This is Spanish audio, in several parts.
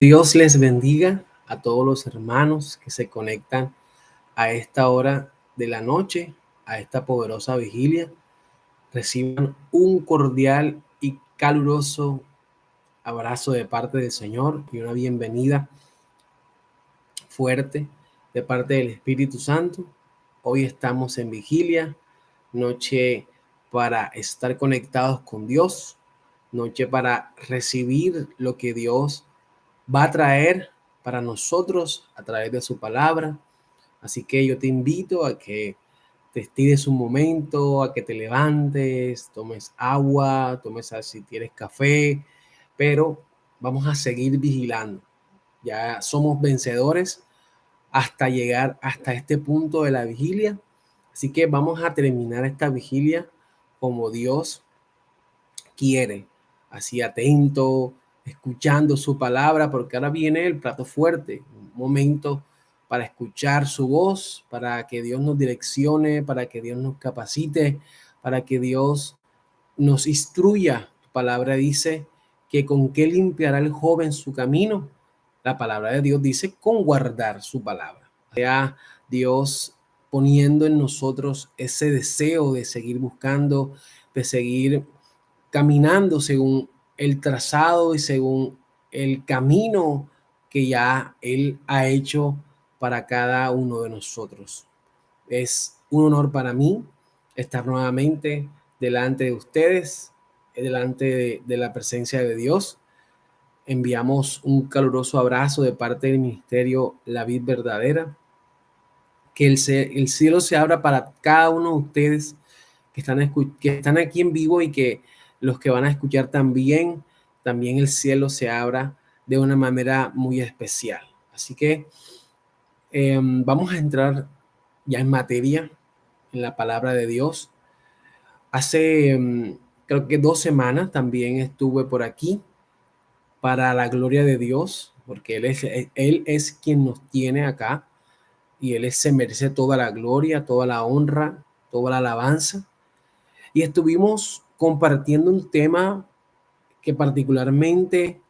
Dios les bendiga a todos los hermanos que se conectan a esta hora de la noche, a esta poderosa vigilia. Reciban un cordial y caluroso abrazo de parte del Señor y una bienvenida fuerte de parte del Espíritu Santo. Hoy estamos en vigilia, noche para estar conectados con Dios, noche para recibir lo que Dios va a traer para nosotros a través de su palabra. Así que yo te invito a que te estires un momento, a que te levantes, tomes agua, si tienes café, pero vamos a seguir vigilando. Ya somos vencedores hasta llegar hasta este punto de la vigilia. Así que vamos a terminar esta vigilia como Dios quiere, así atento, escuchando su palabra, porque ahora viene el plato fuerte, un momento para escuchar su voz, para que Dios nos direccione, para que Dios nos capacite, para que Dios nos instruya. Tu palabra dice que con qué limpiará el joven su camino. La palabra de Dios dice con guardar su palabra. O sea, Dios poniendo en nosotros ese deseo de seguir buscando, de seguir caminando según el trazado y según el camino que ya Él ha hecho para cada uno de nosotros. Es un honor para mí estar nuevamente delante de ustedes, delante de la presencia de Dios. Enviamos un caluroso abrazo de parte del Ministerio La Vid Verdadera. Que el cielo se abra para cada uno de ustedes que están aquí en vivo y que los que van a escuchar también el cielo se abra de una manera muy especial. Así que vamos a entrar ya en materia, en la palabra de Dios. Hace creo que 2 semanas también estuve por aquí para la gloria de Dios, porque Él es quien nos tiene acá y Él se merece toda la gloria, toda la honra, toda la alabanza. Y estuvimos compartiendo un tema que particularmente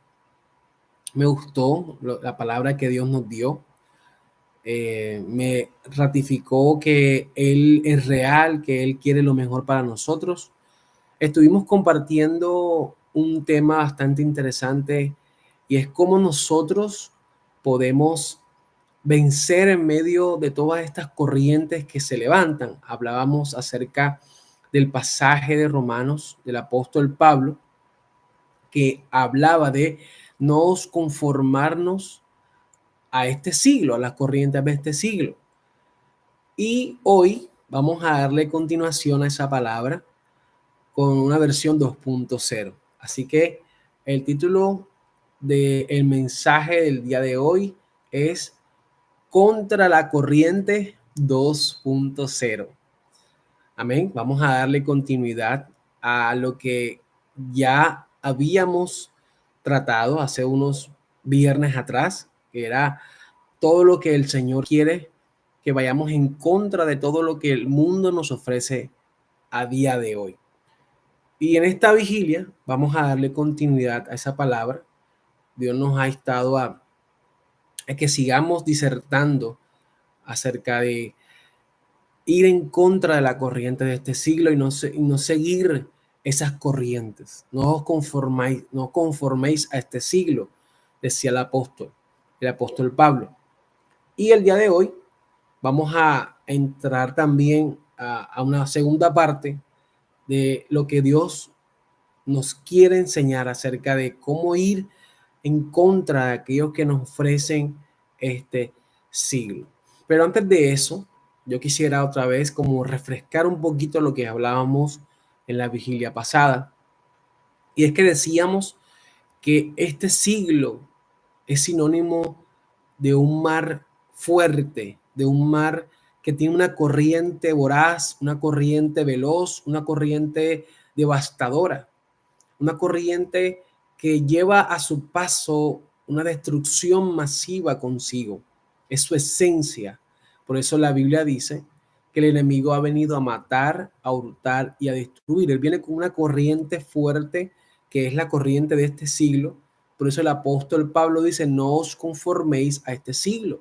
me gustó, la palabra que Dios nos dio. Me ratificó que Él es real, que Él quiere lo mejor para nosotros. Estuvimos compartiendo un tema bastante interesante y es cómo nosotros podemos vencer en medio de todas estas corrientes que se levantan. Hablábamos acerca del pasaje de Romanos del apóstol Pablo, que hablaba de no conformarnos a este siglo, a las corrientes de este siglo. Y hoy vamos a darle continuación a esa palabra con una versión 2.0. Así que el título del mensaje del día de hoy es Contra la corriente 2.0. Amén. Vamos a darle continuidad a lo que ya habíamos tratado hace unos viernes atrás, que era todo lo que el Señor quiere, que vayamos en contra de todo lo que el mundo nos ofrece a día de hoy. Y en esta vigilia vamos a darle continuidad a esa palabra. Dios nos ha estado a que sigamos disertando acerca de ir en contra de la corriente de este siglo y no seguir esas corrientes. No os conforméis a este siglo, decía el apóstol Pablo. Y el día de hoy vamos a entrar también a una segunda parte de lo que Dios nos quiere enseñar acerca de cómo ir en contra de aquellos que nos ofrecen este siglo. Pero antes de eso, yo quisiera otra vez como refrescar un poquito lo que hablábamos en la vigilia pasada. Y es que decíamos que este siglo es sinónimo de un mar fuerte, de un mar que tiene una corriente voraz, una corriente veloz, una corriente devastadora, una corriente que lleva a su paso una destrucción masiva consigo. Es su esencia. Por eso la Biblia dice que el enemigo ha venido a matar, a hurtar y a destruir. Él viene con una corriente fuerte, que es la corriente de este siglo, Por eso el apóstol Pablo dice, no os conforméis a este siglo,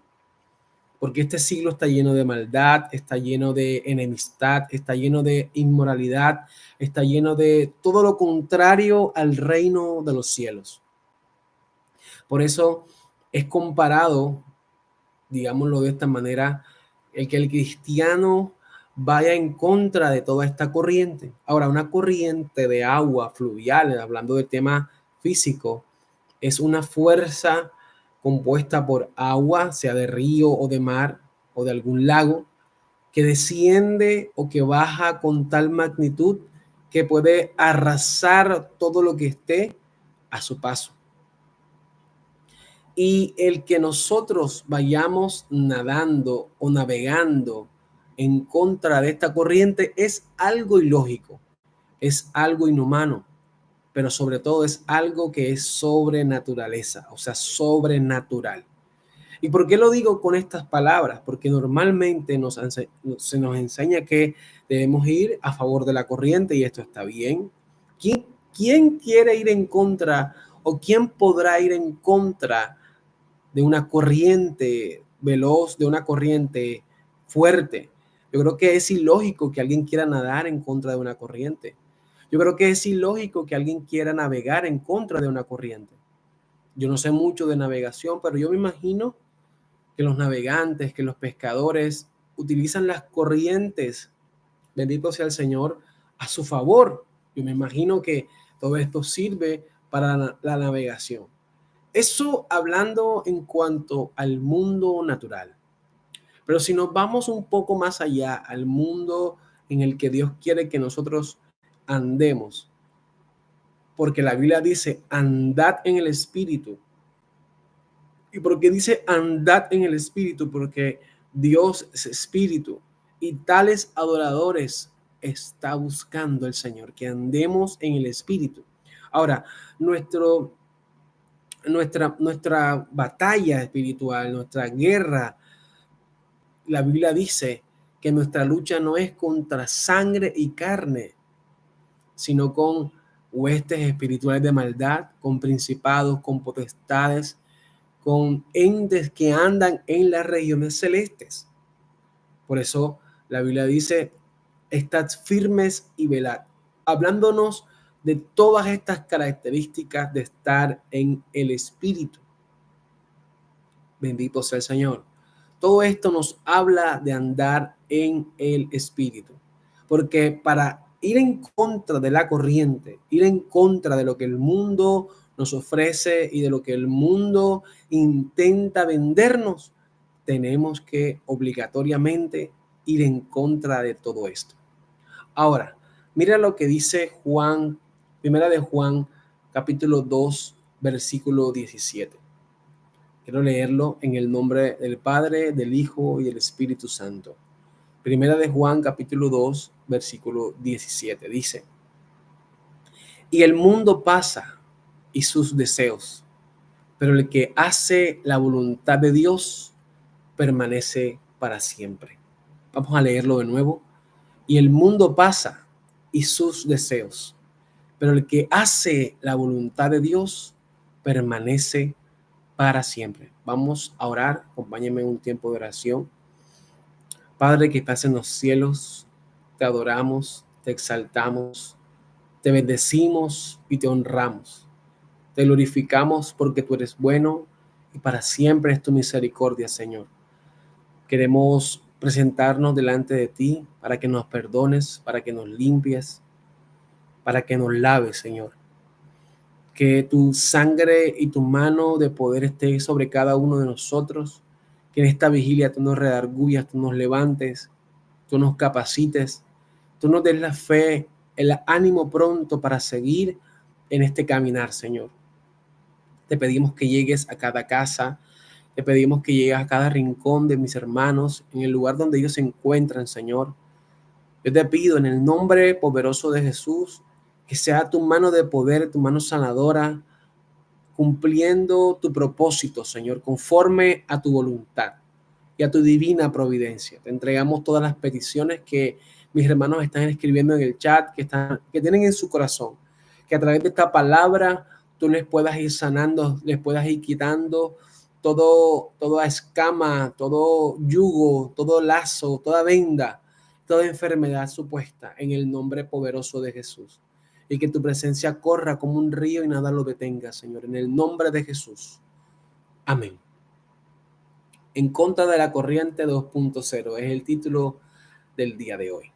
porque este siglo está lleno de maldad, está lleno de enemistad, está lleno de inmoralidad, está lleno de todo lo contrario al reino de los cielos. Por eso es comparado, digámoslo de esta manera, el que el cristiano vaya en contra de toda esta corriente. Ahora, una corriente de agua fluvial, hablando del tema físico, es una fuerza compuesta por agua, sea de río o de mar o de algún lago, que desciende o que baja con tal magnitud que puede arrasar todo lo que esté a su paso. Y el que nosotros vayamos nadando o navegando en contra de esta corriente es algo ilógico, es algo inhumano, pero sobre todo es algo que es sobrenaturaleza, o sea, sobrenatural. ¿Y por qué lo digo con estas palabras? Porque normalmente se nos enseña que debemos ir a favor de la corriente y esto está bien. ¿Quién quiere ir en contra o quién podrá ir en contra de una corriente veloz, de una corriente fuerte? Yo creo que es ilógico que alguien quiera nadar en contra de una corriente. Yo creo que es ilógico que alguien quiera navegar en contra de una corriente. Yo no sé mucho de navegación, pero yo me imagino que los navegantes, que los pescadores utilizan las corrientes, bendito sea el Señor, a su favor. Yo me imagino que todo esto sirve para la navegación. Eso hablando en cuanto al mundo natural. Pero si nos vamos un poco más allá, al mundo en el que Dios quiere que nosotros andemos, porque la Biblia dice, andad en el Espíritu. ¿Y por qué dice andad en el Espíritu? Porque Dios es Espíritu y tales adoradores está buscando el Señor, que andemos en el Espíritu. Ahora, nuestra batalla espiritual, nuestra guerra, la Biblia dice que nuestra lucha no es contra sangre y carne, sino con huestes espirituales de maldad, con principados, con potestades, con entes que andan en las regiones celestes. Por eso la Biblia dice, estad firmes y velad, hablándonos de todas estas características de estar en el Espíritu. Bendito sea el Señor. Todo esto nos habla de andar en el Espíritu, porque para ir en contra de la corriente, ir en contra de lo que el mundo nos ofrece y de lo que el mundo intenta vendernos, tenemos que obligatoriamente ir en contra de todo esto. Ahora, mira lo que dice Juan, primera de Juan, capítulo 2, versículo 17. Quiero leerlo en el nombre del Padre, del Hijo y del Espíritu Santo. Primera de Juan, capítulo 2, versículo 17. Dice, y el mundo pasa y sus deseos, pero el que hace la voluntad de Dios permanece para siempre. Vamos a leerlo de nuevo. Y el mundo pasa y sus deseos, pero el que hace la voluntad de Dios permanece para siempre. Vamos a orar, acompáñenme en un tiempo de oración. Padre que estás en los cielos, te adoramos, te exaltamos, te bendecimos y te honramos. Te glorificamos porque tú eres bueno y para siempre es tu misericordia, Señor. Queremos presentarnos delante de ti para que nos perdones, para que nos limpies, para que nos laves, Señor. Que tu sangre y tu mano de poder esté sobre cada uno de nosotros, que en esta vigilia tú nos redarguyas, tú nos levantes, tú nos capacites, tú nos des la fe, el ánimo pronto para seguir en este caminar, Señor. Te pedimos que llegues a cada casa, te pedimos que llegues a cada rincón de mis hermanos, en el lugar donde ellos se encuentran, Señor. Yo te pido en el nombre poderoso de Jesús, que sea tu mano de poder, tu mano sanadora, cumpliendo tu propósito, Señor, conforme a tu voluntad y a tu divina providencia. Te entregamos todas las peticiones que mis hermanos están escribiendo en el chat, que tienen en su corazón, que a través de esta palabra tú les puedas ir sanando, les puedas ir quitando toda escama, todo yugo, todo lazo, toda venda, toda enfermedad supuesta en el nombre poderoso de Jesús. Y que tu presencia corra como un río y nada lo detenga, Señor, en el nombre de Jesús. Amén. En contra de la corriente 2.0 es el título del día de hoy.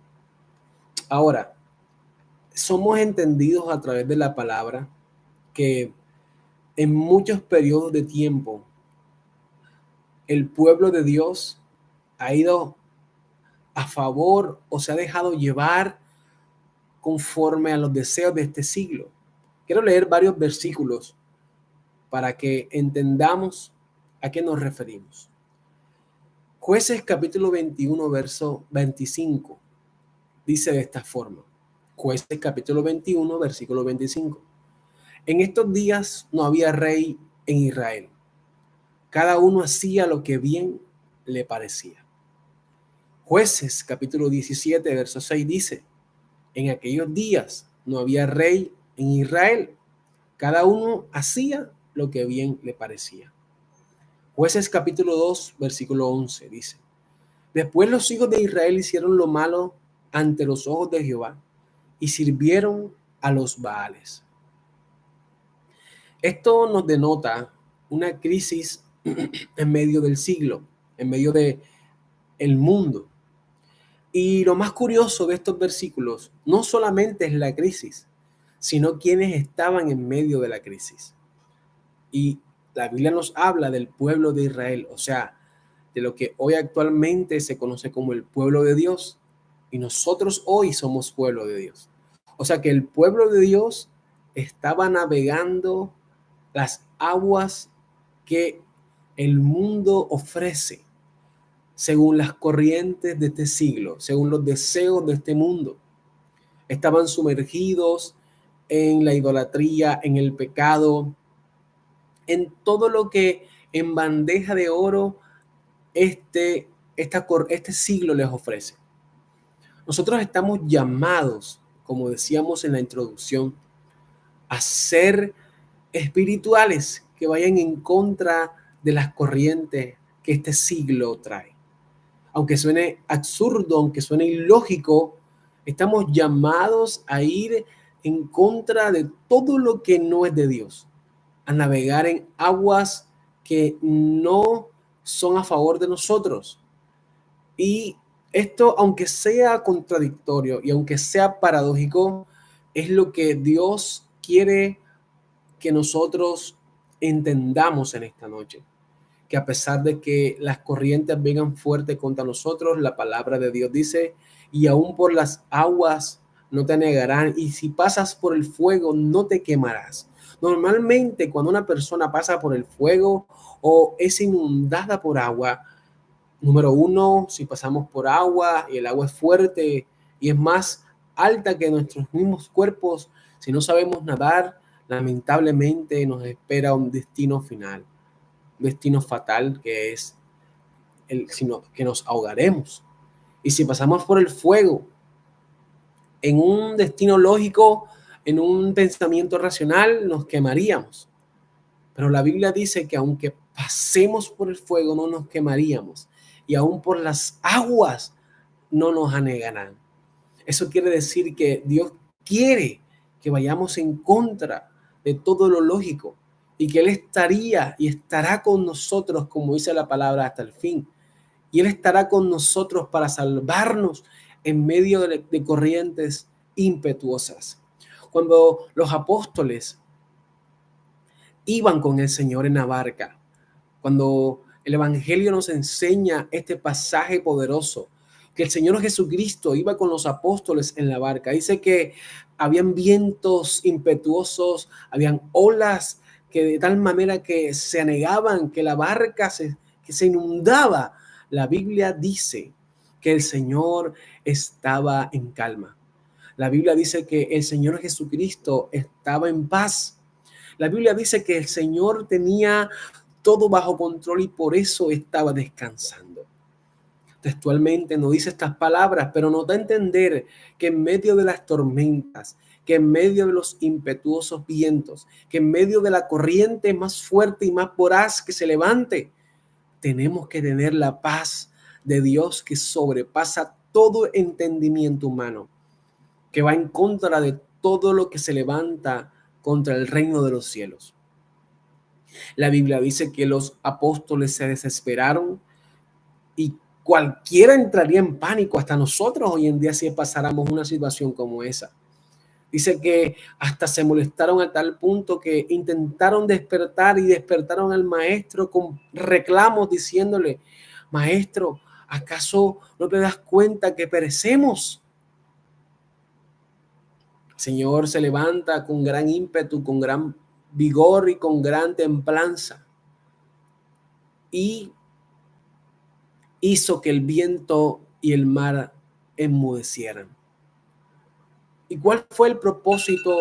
Ahora, somos entendidos a través de la palabra que en muchos periodos de tiempo el pueblo de Dios ha ido a favor o se ha dejado llevar conforme a los deseos de este siglo. Quiero leer varios versículos para que entendamos a qué nos referimos. Jueces capítulo 21, verso 25, dice de esta forma. Jueces capítulo 21, versículo 25. En estos días no había rey en Israel. Cada uno hacía lo que bien le parecía. Jueces capítulo 17, verso 6 dice, en aquellos días no había rey en Israel. Cada uno hacía lo que bien le parecía. Jueces capítulo 2, versículo 11 dice, después los hijos de Israel hicieron lo malo ante los ojos de Jehová y sirvieron a los Baales. Esto nos denota una crisis en medio del siglo, en medio del mundo. Y lo más curioso de estos versículos no solamente es la crisis, sino quienes estaban en medio de la crisis. Y la Biblia nos habla del pueblo de Israel, o sea, de lo que hoy actualmente se conoce como el pueblo de Dios. Y nosotros hoy somos pueblo de Dios. O sea que el pueblo de Dios estaba navegando las aguas que el mundo ofrece según las corrientes de este siglo, según los deseos de este mundo. Estaban sumergidos en la idolatría, en el pecado, en todo lo que en bandeja de oro este siglo les ofrece. Nosotros estamos llamados, como decíamos en la introducción, a ser espirituales que vayan en contra de las corrientes que este siglo trae. Aunque suene absurdo, aunque suene ilógico, estamos llamados a ir en contra de todo lo que no es de Dios, a navegar en aguas que no son a favor de nosotros. Y esto, aunque sea contradictorio y aunque sea paradójico, es lo que Dios quiere que nosotros entendamos en esta noche. Que a pesar de que las corrientes vengan fuertes contra nosotros, la palabra de Dios dice, y aún por las aguas no te anegarán, y si pasas por el fuego no te quemarás. Normalmente cuando una persona pasa por el fuego o es inundada por agua, número uno, si pasamos por agua y el agua es fuerte y es más alta que nuestros mismos cuerpos, si no sabemos nadar, lamentablemente nos espera un destino final, un destino fatal que es que nos ahogaremos. Y si pasamos por el fuego, en un destino lógico, en un pensamiento racional, nos quemaríamos. Pero la Biblia dice que aunque pasemos por el fuego, no nos quemaríamos. Y aún por las aguas no nos anegarán. Eso quiere decir que Dios quiere que vayamos en contra de todo lo lógico y que Él estaría y estará con nosotros, como dice la palabra, hasta el fin. Y Él estará con nosotros para salvarnos en medio de corrientes impetuosas. Cuando los apóstoles iban con el Señor en la barca, cuando el Evangelio nos enseña este pasaje poderoso, que el Señor Jesucristo iba con los apóstoles en la barca. Dice que habían vientos impetuosos, habían olas que de tal manera que se anegaban, que la barca que se inundaba. La Biblia dice que el Señor estaba en calma. La Biblia dice que el Señor Jesucristo estaba en paz. La Biblia dice que el Señor tenía todo bajo control y por eso estaba descansando. Textualmente no dice estas palabras, pero nos da a entender que en medio de las tormentas, que en medio de los impetuosos vientos, que en medio de la corriente más fuerte y más voraz que se levante, tenemos que tener la paz de Dios que sobrepasa todo entendimiento humano, que va en contra de todo lo que se levanta contra el reino de los cielos. La Biblia dice que los apóstoles se desesperaron y cualquiera entraría en pánico, hasta nosotros hoy en día si pasáramos una situación como esa. Dice que hasta se molestaron a tal punto que intentaron despertar y despertaron al maestro con reclamos diciéndole: maestro, ¿acaso no te das cuenta que perecemos? El Señor se levanta con gran ímpetu, con gran vigor y con gran templanza, y hizo que el viento y el mar enmudecieran. ¿Y cuál fue el propósito,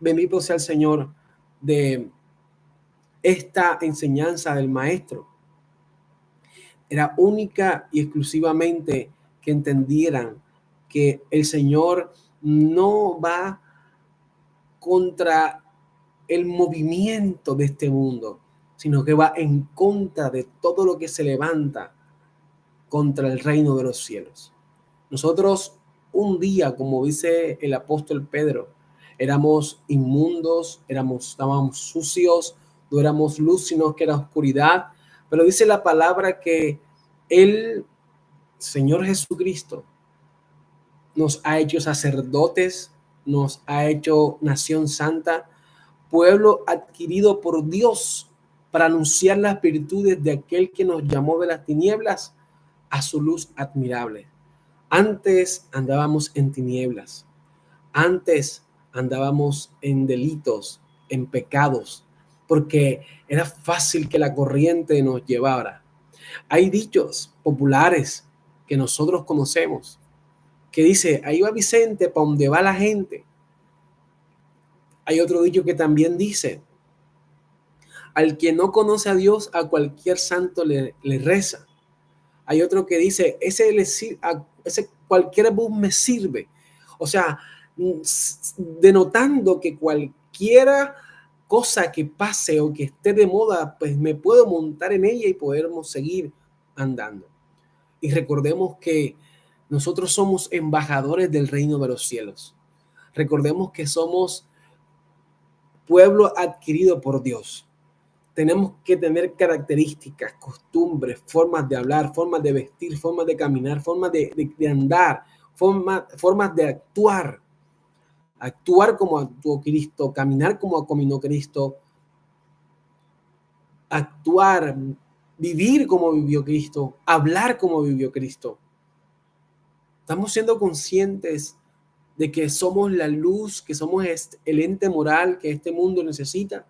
bendito sea el Señor, de esta enseñanza del maestro? Era única y exclusivamente que entendieran que el Señor no va contra el movimiento de este mundo, sino que va en contra de todo lo que se levanta contra el reino de los cielos. Nosotros un día, como dice el apóstol Pedro, éramos inmundos, estábamos sucios, no éramos luz, sino que era oscuridad. Pero dice la palabra que el Señor Jesucristo nos ha hecho sacerdotes, nos ha hecho nación santa, pueblo adquirido por Dios para anunciar las virtudes de aquel que nos llamó de las tinieblas a su luz admirable. Antes andábamos en tinieblas, antes andábamos en delitos, en pecados, porque era fácil que la corriente nos llevara. Hay dichos populares que nosotros conocemos que dice: ahí va Vicente, para donde va la gente. Hay otro dicho que también dice: al que no conoce a Dios, a cualquier santo le reza. Hay otro que dice: ese cualquier bus me sirve. O sea, denotando que cualquiera cosa que pase o que esté de moda, pues me puedo montar en ella y podemos seguir andando. Y recordemos que nosotros somos embajadores del reino de los cielos. Recordemos que somos pueblo adquirido por Dios. Tenemos que tener características, costumbres, formas de hablar, formas de vestir, formas de caminar, formas de andar, formas de actuar. Actuar como actuó Cristo, caminar como caminó Cristo, actuar, vivir como vivió Cristo, hablar como vivió Cristo. Estamos siendo conscientes de que somos la luz, que somos el ente moral que este mundo necesita,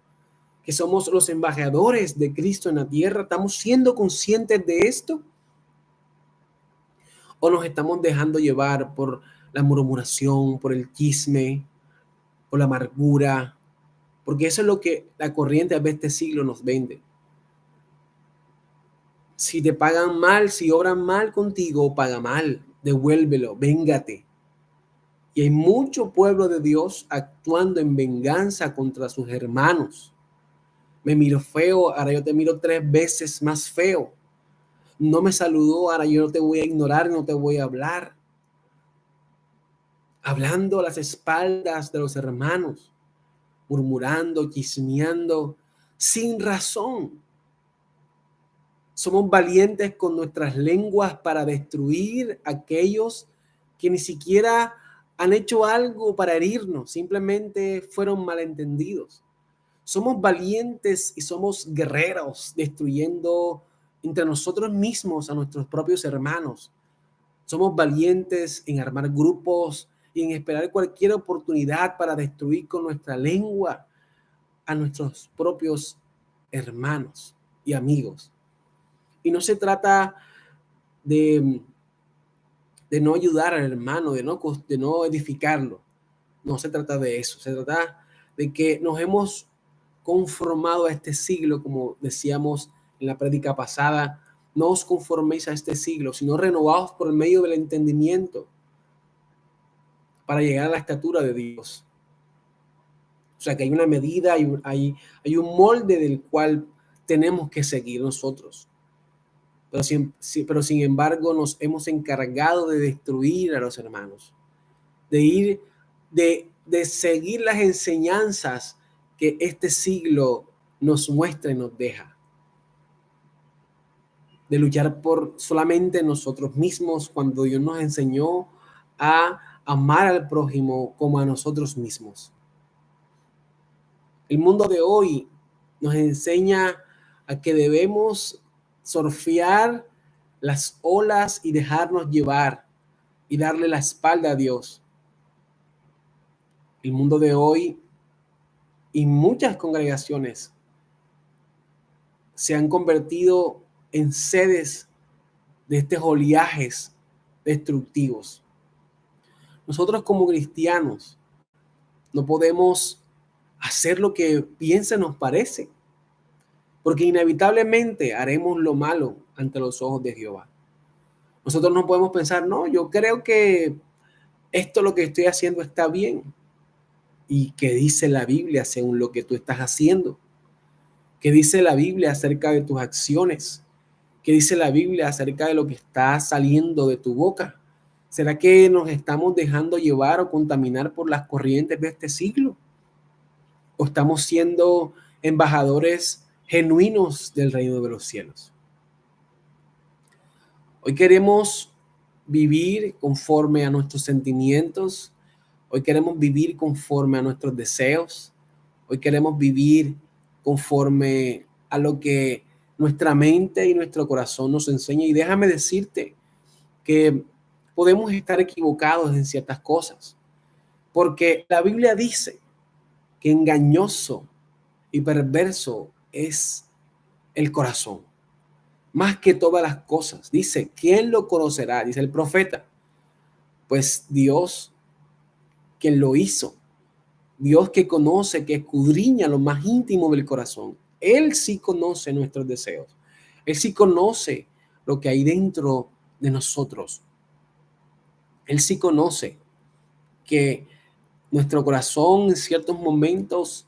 que somos los embajadores de Cristo en la tierra. ¿Estamos siendo conscientes de esto? ¿O nos estamos dejando llevar por la murmuración, por el chisme, por la amargura? Porque eso es lo que la corriente de este siglo nos vende. Si te pagan mal, si obran mal contigo, paga mal, devuélvelo, véngate. Y hay mucho pueblo de Dios actuando en venganza contra sus hermanos. Me miro feo, ahora yo te miro 3 veces más feo. No me saludó, ahora yo no te voy a ignorar, no te voy a hablar. Hablando a las espaldas de los hermanos, murmurando, chismeando, sin razón. Somos valientes con nuestras lenguas para destruir a aquellos que ni siquiera han hecho algo para herirnos, simplemente fueron malentendidos. Somos valientes y somos guerreros destruyendo entre nosotros mismos a nuestros propios hermanos. Somos valientes en armar grupos y en esperar cualquier oportunidad para destruir con nuestra lengua a nuestros propios hermanos y amigos. Y no se trata de no ayudar al hermano, de no edificarlo. No se trata de eso. Se trata de que nos hemos conformado a este siglo, como decíamos en la prédica pasada. No os conforméis a este siglo, sino renovaos por medio del entendimiento para llegar a la estatura de Dios. sea, que hay una medida, hay un molde del cual tenemos que seguir nosotros. Pero sin embargo nos hemos encargado de destruir a los hermanos, de seguir las enseñanzas que este siglo nos muestra y nos deja, de luchar por solamente nosotros mismos cuando Dios nos enseñó a amar al prójimo como a nosotros mismos. El mundo de hoy nos enseña a que debemos surfear las olas y dejarnos llevar y darle la espalda a Dios. El mundo de hoy y muchas congregaciones se han convertido en sedes de estos oleajes destructivos. Nosotros como cristianos no podemos hacer lo que piensa nos parece, porque inevitablemente haremos lo malo ante los ojos de Jehová. Nosotros no podemos pensar, no, yo creo que esto lo que estoy haciendo está bien. ¿Y qué dice la Biblia según lo que tú estás haciendo? ¿Qué dice la Biblia acerca de tus acciones? ¿Qué dice la Biblia acerca de lo que está saliendo de tu boca? ¿Será que nos estamos dejando llevar o contaminar por las corrientes de este siglo? ¿O estamos siendo embajadores genuinos del reino de los cielos? Hoy queremos vivir conforme a nuestros sentimientos. Hoy queremos vivir conforme a nuestros deseos. Hoy queremos vivir conforme a lo que nuestra mente y nuestro corazón nos enseña. Y déjame decirte que podemos estar equivocados en ciertas cosas, porque la Biblia dice que engañoso y perverso es el corazón, más que todas las cosas. Dice, ¿quién lo conocerá? Dice el profeta. Pues Dios, quien lo hizo. Dios que conoce, que escudriña lo más íntimo del corazón. Él sí conoce nuestros deseos. Él sí conoce lo que hay dentro de nosotros. Él sí conoce que nuestro corazón en ciertos momentos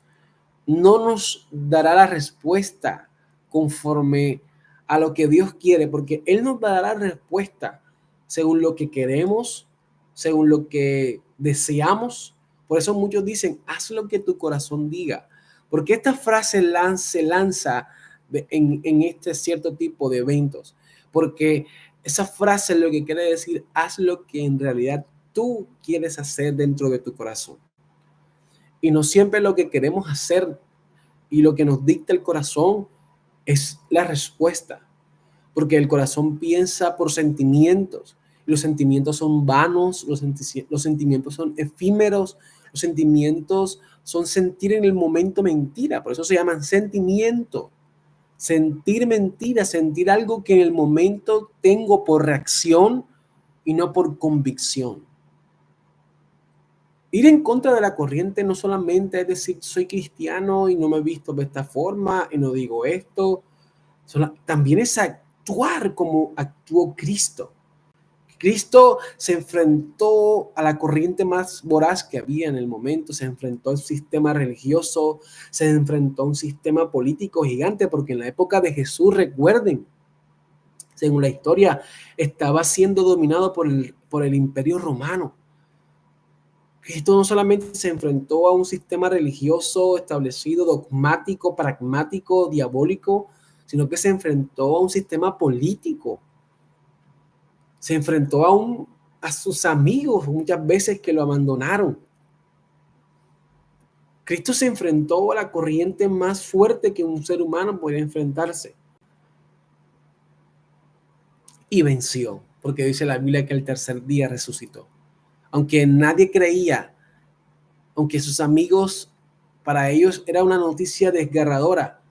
no nos dará la respuesta conforme a lo que Dios quiere, porque Él nos dará la respuesta según lo que queremos, según lo que deseamos. Por eso muchos dicen, haz lo que tu corazón diga, porque esta frase se lanza en este cierto tipo de eventos, porque esa frase lo que quiere decir, haz lo que en realidad tú quieres hacer dentro de tu corazón. Y no siempre lo que queremos hacer y lo que nos dicta el corazón es la respuesta, porque el corazón piensa por sentimientos. Los sentimientos son vanos, los sentimientos son efímeros, los sentimientos son sentir en el momento mentira, por eso se llaman sentimiento. Sentir mentira, sentir algo que en el momento tengo por reacción y no por convicción. Ir en contra de la corriente no solamente es decir, soy cristiano y no me he visto de esta forma y no digo esto, también es actuar como actuó Cristo. Cristo se enfrentó a la corriente más voraz que había en el momento, se enfrentó al sistema religioso, se enfrentó a un sistema político gigante, porque en la época de Jesús, recuerden, según la historia, estaba siendo dominado por el imperio romano. Cristo no solamente se enfrentó a un sistema religioso establecido, dogmático, pragmático, diabólico, sino que se enfrentó a un sistema político. Se enfrentó a sus amigos muchas veces que lo abandonaron. Cristo se enfrentó a la corriente más fuerte que un ser humano puede enfrentarse. Y venció, porque dice la Biblia que el tercer día resucitó. Aunque nadie creía, aunque sus amigos, para ellos era una noticia desgarradora,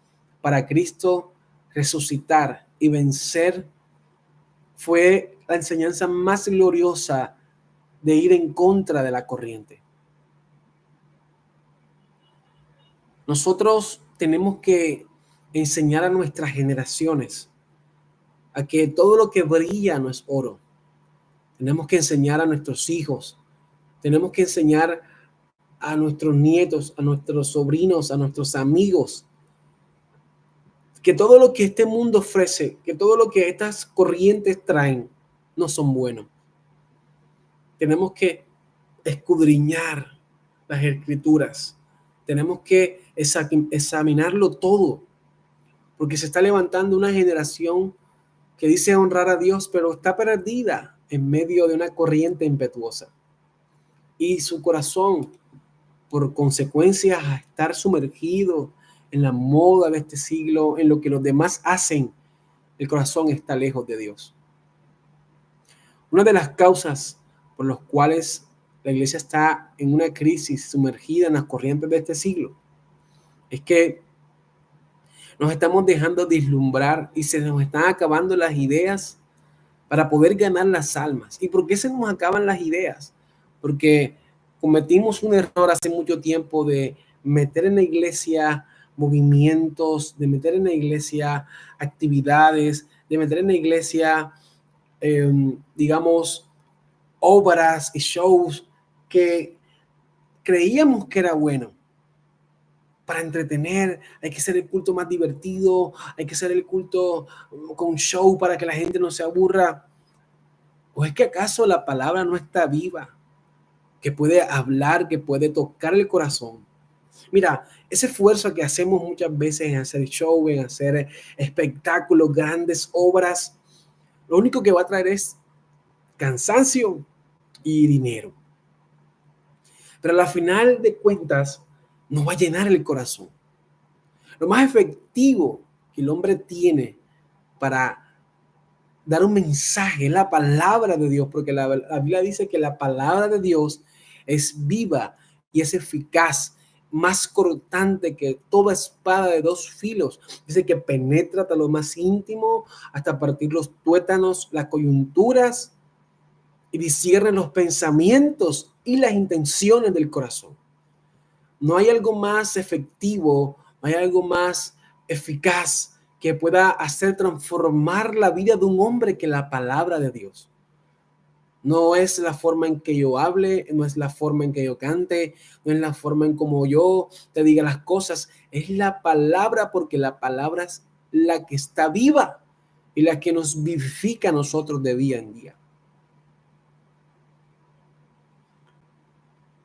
para Cristo resucitar y vencer fue la enseñanza más gloriosa de ir en contra de la corriente. Nosotros tenemos que enseñar a nuestras generaciones a que todo lo que brilla no es oro. Tenemos que enseñar a nuestros hijos, tenemos que enseñar a nuestros nietos, a nuestros sobrinos, a nuestros amigos, que todo lo que este mundo ofrece, que todo lo que estas corrientes traen, no son buenos. Tenemos que escudriñar las escrituras. Tenemos que examinarlo todo, porque se está levantando una generación que dice honrar a Dios, pero está perdida en medio de una corriente impetuosa. Y su corazón, por consecuencia a estar sumergido en la moda de este siglo, en lo que los demás hacen, el corazón está lejos de Dios. Una de las causas por las cuales la iglesia está en una crisis sumergida en las corrientes de este siglo es que nos estamos dejando deslumbrar y se nos están acabando las ideas para poder ganar las almas. ¿Y por qué se nos acaban las ideas? Porque cometimos un error hace mucho tiempo de meter en la iglesia movimientos, de meter en la iglesia actividades, de meter en la iglesia, digamos, obras y shows que creíamos que era bueno para entretener. Hay que hacer el culto más divertido, hay que hacer el culto con show para que la gente no se aburra. ¿O es que acaso la palabra no está viva, que puede hablar, que puede tocar el corazón? Mira, ese esfuerzo que hacemos muchas veces en hacer show, en hacer espectáculos, grandes obras, lo único que va a traer es cansancio y dinero. Pero al final de cuentas, no va a llenar el corazón. Lo más efectivo que el hombre tiene para dar un mensaje es la palabra de Dios, porque la Biblia dice que la palabra de Dios es viva y es eficaz, más cortante que toda espada de dos filos. Dice que penetra hasta lo más íntimo, hasta partir los tuétanos, las coyunturas, y discierne los pensamientos y las intenciones del corazón. No hay algo más efectivo, no hay algo más eficaz que pueda hacer transformar la vida de un hombre que la palabra de Dios. No es la forma en que yo hable, no es la forma en que yo cante, no es la forma en como yo te diga las cosas, es la palabra, porque la palabra es la que está viva y la que nos vivifica a nosotros de día en día.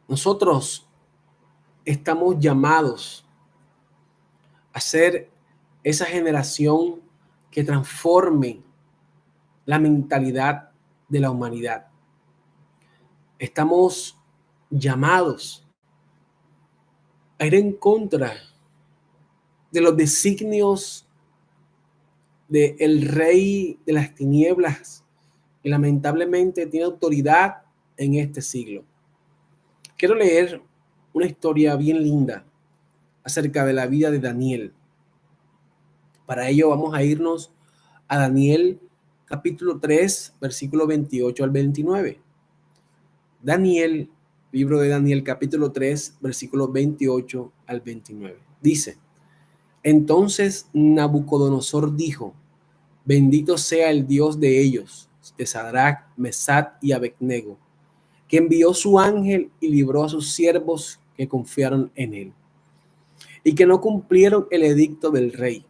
Nosotros estamos llamados a ser esa generación que transforme la mentalidad de la humanidad. Estamos llamados a ir en contra de los designios del rey de las tinieblas, que lamentablemente tiene autoridad en este siglo. Quiero leer una historia bien linda acerca de la vida de Daniel. Para ello vamos a irnos a Daniel capítulo 3, versículo 28 al 29. Daniel, libro de Daniel capítulo 3, versículo 28 al 29. Dice: entonces Nabucodonosor dijo: bendito sea el Dios de ellos, de Sadrach, Mesach y Abednego, que envió su ángel y libró a sus siervos que confiaron en él, y que no cumplieron el edicto del rey,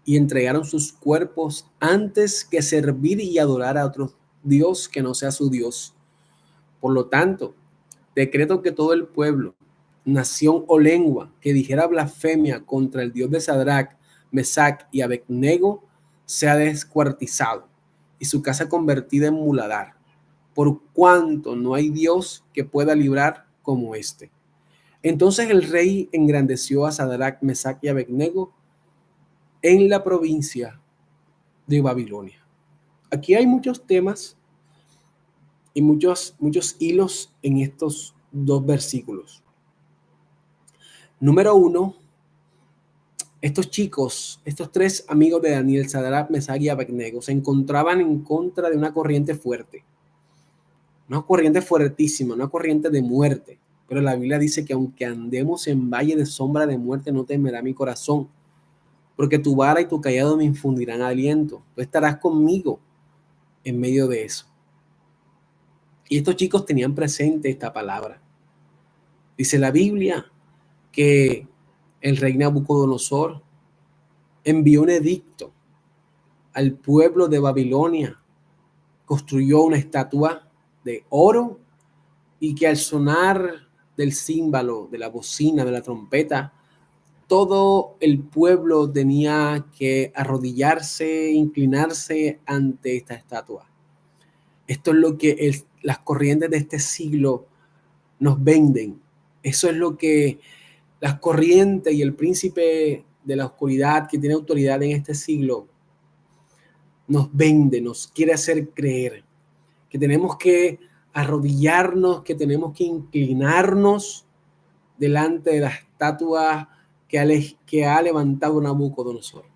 y entregaron sus cuerpos antes que servir y adorar a otro Dios que no sea su Dios. Por lo tanto, decreto que todo el pueblo, nación o lengua que dijera blasfemia contra el Dios de Sadrach, Mesach y Abednego sea descuartizado y su casa convertida en muladar, por cuanto no hay Dios que pueda librar como este. Entonces el rey engrandeció a Sadrach, Mesach y Abednego en la provincia de Babilonia. Aquí hay muchos temas y muchos hilos en estos dos versículos. Número uno, estos chicos, estos tres amigos de Daniel, Sadrach, Mesach y Abednego, se encontraban en contra de una corriente fuerte, una corriente fuertísima, una corriente de muerte. Pero la Biblia dice que aunque andemos en valle de sombra de muerte, no temerá mi corazón, porque tu vara y tu cayado me infundirán aliento. Tú estarás conmigo en medio de eso. Y estos chicos tenían presente esta palabra. Dice la Biblia que el rey Nabucodonosor envió un edicto al pueblo de Babilonia, construyó una estatua de oro y que al sonar del címbalo, de la bocina, de la trompeta, todo el pueblo tenía que arrodillarse, inclinarse ante esta estatua. Esto es lo que las corrientes de este siglo nos venden. Eso es lo que las corrientes y el príncipe de la oscuridad que tiene autoridad en este siglo nos vende, nos quiere hacer creer que tenemos que arrodillarnos, que tenemos que inclinarnos delante de la estatua que ha levantado Nabucodonosor.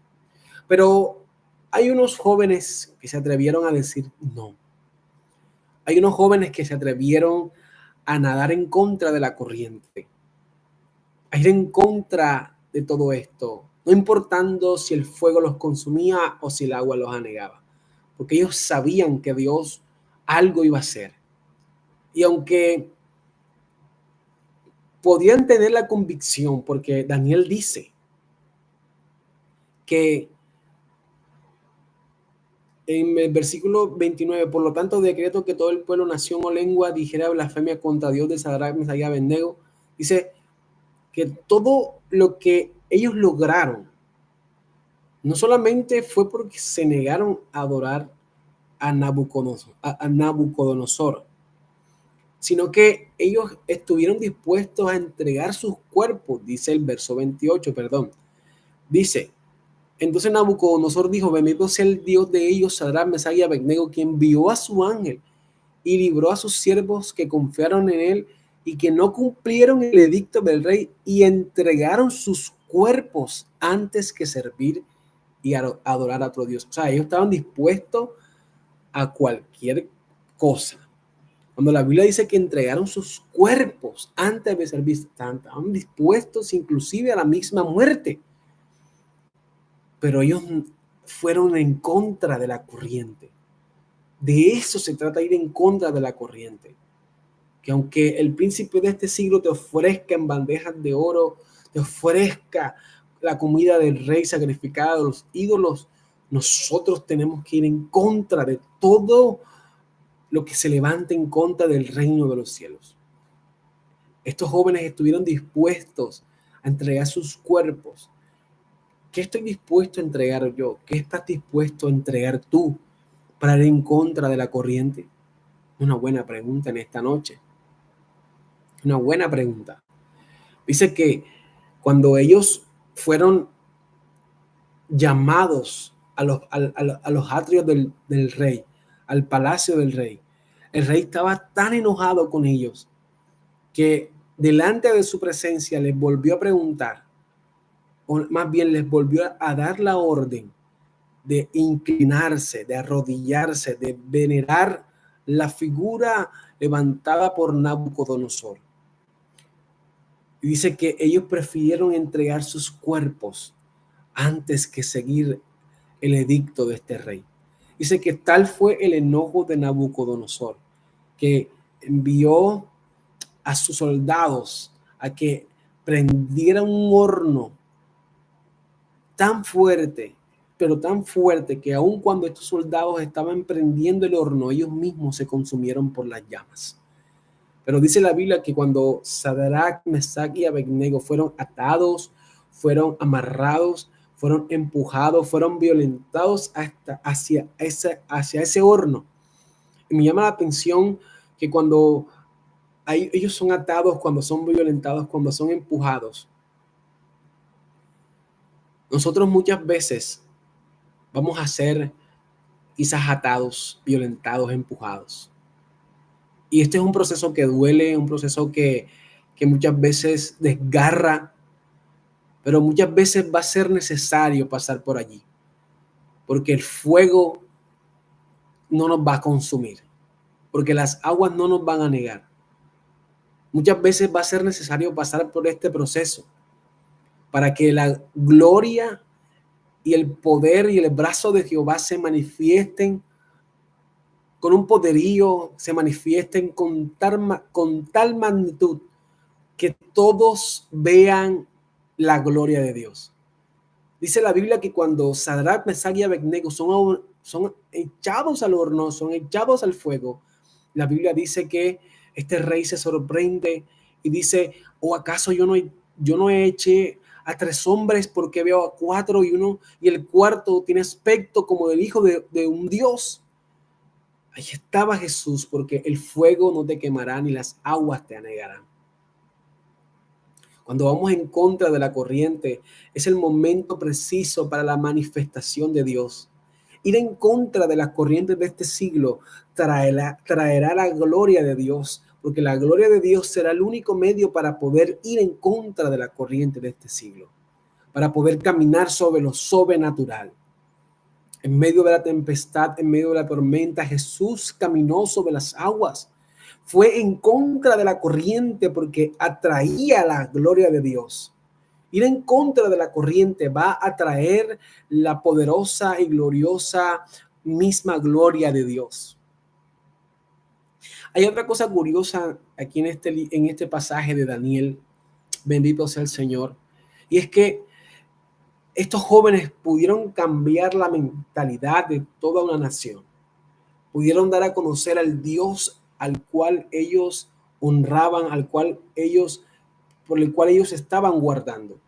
Pero hay unos jóvenes que se atrevieron a decir no. Hay unos jóvenes que se atrevieron a nadar en contra de la corriente, a ir en contra de todo esto, no importando si el fuego los consumía o si el agua los anegaba, porque ellos sabían que Dios algo iba a hacer. Y aunque podían tener la convicción, porque Daniel dice que en el versículo 29, por lo tanto decreto que todo el pueblo, nación o lengua dijera blasfemia contra Dios de Sadrach, Mesach y Abednego, dice que todo lo que ellos lograron no solamente fue porque se negaron a adorar a Nabucodonosor, sino que ellos estuvieron dispuestos a entregar sus cuerpos, dice el verso 28, perdón. Dice, entonces Nabucodonosor dijo, bendito sea el Dios de ellos, Sadrach, Mesach y Abednego, quien envió a su ángel y libró a sus siervos que confiaron en él y que no cumplieron el edicto del rey y entregaron sus cuerpos antes que servir y adorar a otro Dios. O sea, ellos estaban dispuestos a cualquier cosa. Cuando la Biblia dice que entregaron sus cuerpos antes de servir, estaban dispuestos inclusive a la misma muerte. Pero ellos fueron en contra de la corriente. De eso se trata, ir en contra de la corriente. Que aunque el príncipe de este siglo te ofrezca en bandejas de oro, te ofrezca la comida del rey sacrificada, de los ídolos, nosotros tenemos que ir en contra de todo lo que se levante en contra del reino de los cielos. Estos jóvenes estuvieron dispuestos a entregar sus cuerpos. ¿Qué estoy dispuesto a entregar yo? ¿Qué estás dispuesto a entregar tú para ir en contra de la corriente? Una buena pregunta en esta noche. Una buena pregunta. Dice que cuando ellos fueron llamados a los atrios del rey, al palacio del rey, el rey estaba tan enojado con ellos que delante de su presencia les volvió a preguntar, o más bien les volvió a dar la orden de inclinarse, de arrodillarse, de venerar la figura levantada por Nabucodonosor. Y dice que ellos prefirieron entregar sus cuerpos antes que seguir el edicto de este rey. Dice que tal fue el enojo de Nabucodonosor, que envió a sus soldados a que prendieran un horno tan fuerte, pero tan fuerte que aun cuando estos soldados estaban prendiendo el horno, ellos mismos se consumieron por las llamas. Pero dice la Biblia que cuando Sadrach, Mesach y Abednego fueron atados, fueron amarrados, fueron empujados, fueron violentados hacia ese horno. Y me llama la atención que cuando ellos son atados, cuando son violentados, cuando son empujados, nosotros muchas veces vamos a ser quizás atados, violentados, empujados. Y este es un proceso que duele, un proceso que muchas veces desgarra, pero muchas veces va a ser necesario pasar por allí, porque el fuego no nos va a consumir, porque las aguas no nos van a negar. Muchas veces va a ser necesario pasar por este proceso para que la gloria y el poder y el brazo de Jehová se manifiesten con un poderío, se manifiesten con tal magnitud que todos vean la gloria de Dios. Dice la Biblia que cuando Sadrach, Mesach y Abednego son echados al horno, son echados al fuego, la Biblia dice que este rey se sorprende y dice, ¿o acaso yo no eché a 3 hombres porque veo a 4 y uno y el cuarto tiene aspecto como del hijo de un Dios? Ahí estaba Jesús, porque el fuego no te quemará ni las aguas te anegarán. Cuando vamos en contra de la corriente, es el momento preciso para la manifestación de Dios. Ir en contra de las corrientes de este siglo traerá la gloria de Dios, porque la gloria de Dios será el único medio para poder ir en contra de la corriente de este siglo, para poder caminar sobre lo sobrenatural. En medio de la tempestad, en medio de la tormenta, Jesús caminó sobre las aguas. Fue en contra de la corriente porque atraía la gloria de Dios. Ir en contra de la corriente va a traer la poderosa y gloriosa misma gloria de Dios. Hay otra cosa curiosa aquí en este pasaje de Daniel, bendito sea el Señor, y es que estos jóvenes pudieron cambiar la mentalidad de toda una nación. Pudieron dar a conocer al Dios al cual ellos honraban, por el cual ellos estaban guardando.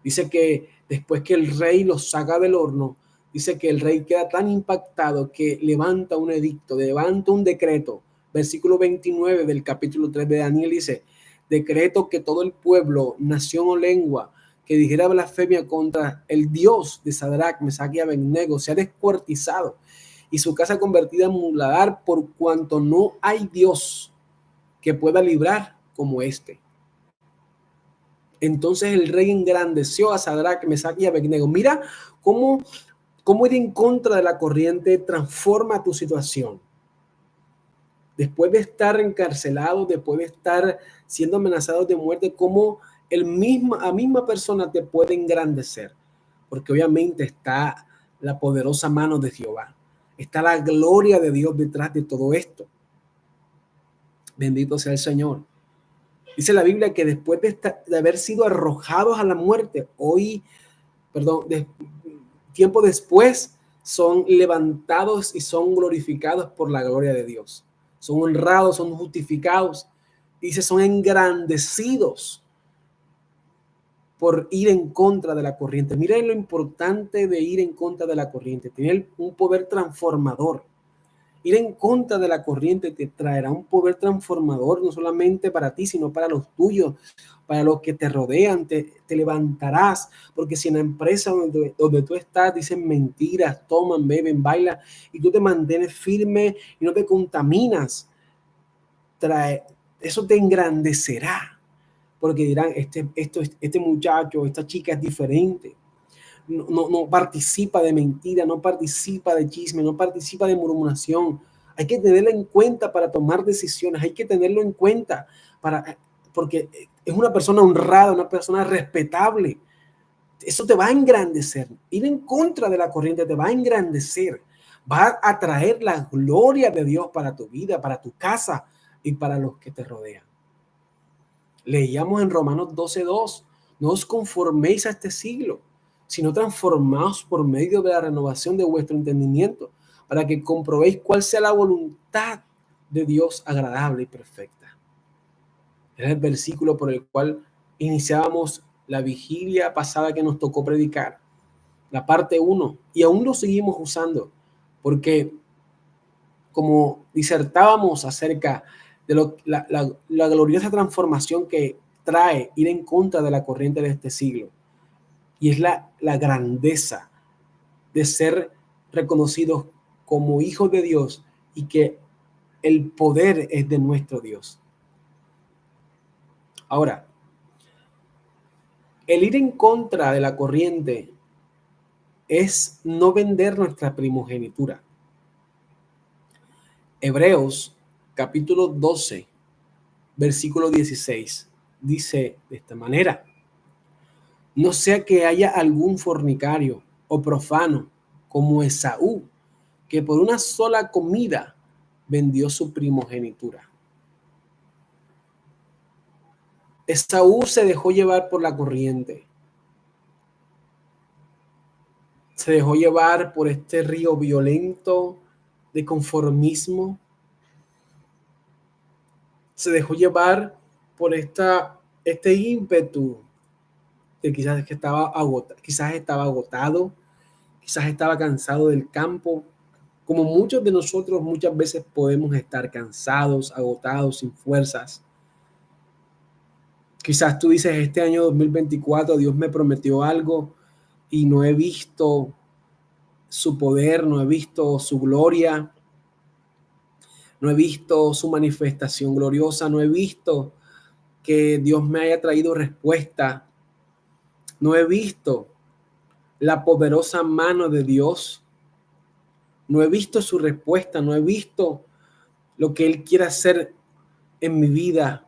Dice que después que el rey los saca del horno, dice que el rey queda tan impactado que levanta un edicto, levanta un decreto. Versículo 29 del capítulo 3 de Daniel dice, decreto que todo el pueblo, nación o lengua que dijera blasfemia contra el Dios de Sadrach, Mesach y Abednego sea descuartizado y su casa convertida en muladar, por cuanto no hay Dios que pueda librar como este. Entonces el rey engrandeció a Sadrach, Mesach y Abednego. Mira cómo ir en contra de la corriente transforma tu situación. Después de estar encarcelado, después de estar siendo amenazado de muerte, cómo la misma persona te puede engrandecer. Porque obviamente está la poderosa mano de Jehová. Está la gloria de Dios detrás de todo esto. Bendito sea el Señor. Dice la Biblia que después de haber sido arrojados a la muerte, tiempo después son levantados y son glorificados por la gloria de Dios. Son honrados, son justificados. Dice, son engrandecidos por ir en contra de la corriente. Miren lo importante de ir en contra de la corriente. Tener un poder transformador. Ir en contra de la corriente te traerá un poder transformador, no solamente para ti, sino para los tuyos, para los que te rodean. Te levantarás, porque si en la empresa donde tú estás dicen mentiras, toman, beben, bailan, y tú te mantienes firme y no te contaminas, eso te engrandecerá, porque dirán, este muchacho, esta chica es diferente. No participa de mentira, no participa de chisme, no participa de murmuración. Hay que tenerlo en cuenta para tomar decisiones, hay que tenerlo en cuenta porque es una persona honrada, una persona respetable. Eso te va a engrandecer. Ir en contra de la corriente te va a engrandecer. Va a traer la gloria de Dios para tu vida, para tu casa y para los que te rodean. Leíamos en Romanos 12:2, no os conforméis a este siglo, sino transformaos por medio de la renovación de vuestro entendimiento, para que comprobéis cuál sea la voluntad de Dios agradable y perfecta. Es el versículo por el cual iniciábamos la vigilia pasada que nos tocó predicar, la parte 1, y aún lo seguimos usando, porque como disertábamos acerca de la gloriosa transformación que trae ir en contra de la corriente de este siglo. Y es la grandeza de ser reconocidos como hijos de Dios y que el poder es de nuestro Dios. Ahora, el ir en contra de la corriente es no vender nuestra primogenitura. Hebreos capítulo 12, versículo 16, dice de esta manera: no sea que haya algún fornicario o profano como Esaú, que por una sola comida vendió su primogenitura. Esaú se dejó llevar por la corriente, se dejó llevar por este río violento de conformismo, se dejó llevar por este ímpetu de quizás que quizás estaba agotado, quizás estaba cansado del campo, como muchos de nosotros muchas veces podemos estar cansados, agotados, sin fuerzas. Quizás tú dices, este año 2024 Dios me prometió algo y no he visto su poder, no he visto su gloria, no he visto su manifestación gloriosa, no he visto que Dios me haya traído respuesta, no he visto la poderosa mano de Dios, no he visto su respuesta, no he visto lo que Él quiere hacer en mi vida.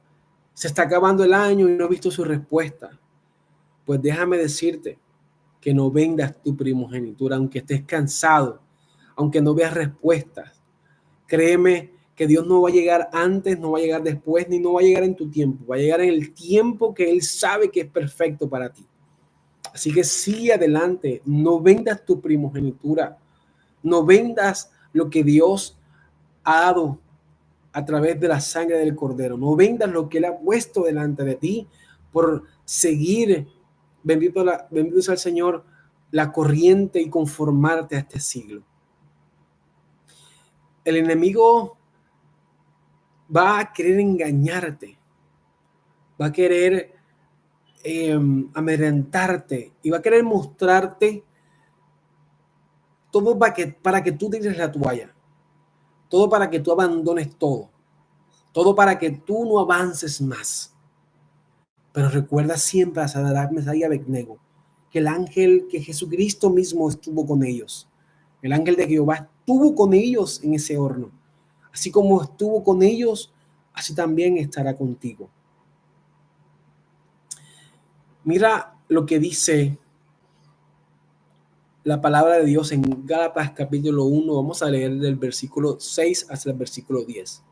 Se está acabando el año y no he visto su respuesta. Pues déjame decirte que no vendas tu primogenitura, aunque estés cansado, aunque no veas respuestas. Créeme que Dios no va a llegar antes, no va a llegar después, ni no va a llegar en tu tiempo. Va a llegar en el tiempo que Él sabe que es perfecto para ti. Así que sigue adelante, no vendas tu primogenitura, no vendas lo que Dios ha dado a través de la sangre del Cordero. No vendas lo que Él ha puesto delante de ti por seguir, bendito sea el Señor, la corriente y conformarte a este siglo. El enemigo va a querer engañarte, va a querer amedrentarte y va a querer mostrarte todo para que tú tires la toalla, todo para que tú abandones todo para que tú no avances más. Pero recuerda siempre a Sadrach, Mesach y Abednego que el ángel, que Jesucristo mismo estuvo con ellos. El ángel de Jehová estuvo con ellos en ese horno. Así como estuvo con ellos, así también estará contigo. Mira lo que dice la palabra de Dios en Gálatas capítulo 1. Vamos a leer del versículo 6 hasta el versículo 10.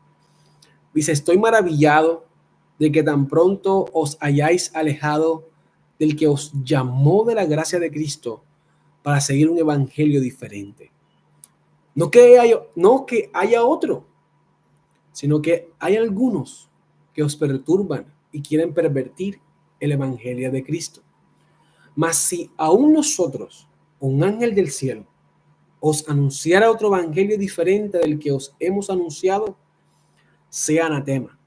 Dice, estoy maravillado de que tan pronto os hayáis alejado del que os llamó de la gracia de Cristo para seguir un evangelio diferente. No que haya otro, sino que hay algunos que os perturban y quieren pervertir el evangelio de Cristo. Mas si aún nosotros, un ángel del cielo, os anunciara otro evangelio diferente del que os hemos anunciado, sea anatema.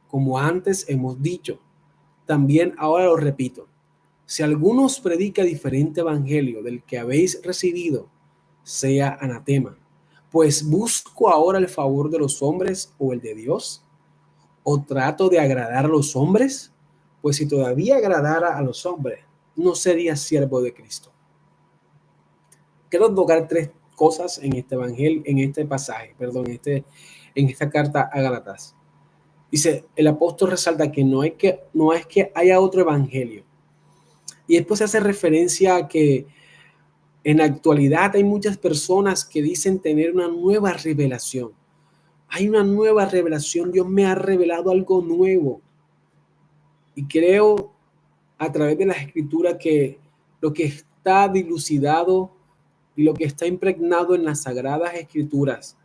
Como antes hemos dicho, también ahora lo repito, si alguno os predica diferente evangelio del que habéis recibido, sea anatema. Pues busco ahora el favor de los hombres o el de Dios, o trato de agradar a los hombres, pues si todavía agradara a los hombres, no sería siervo de Cristo. Quiero tocar tres cosas en este evangelio, en este pasaje, perdón, en esta carta a Gálatas. Dice, el apóstol resalta que no es que haya otro evangelio. Y después se hace referencia a que en la actualidad hay muchas personas que dicen tener una nueva revelación. Hay una nueva revelación, Dios me ha revelado algo nuevo. Y creo a través de las escrituras que lo que está dilucidado y lo que está impregnado en las sagradas escrituras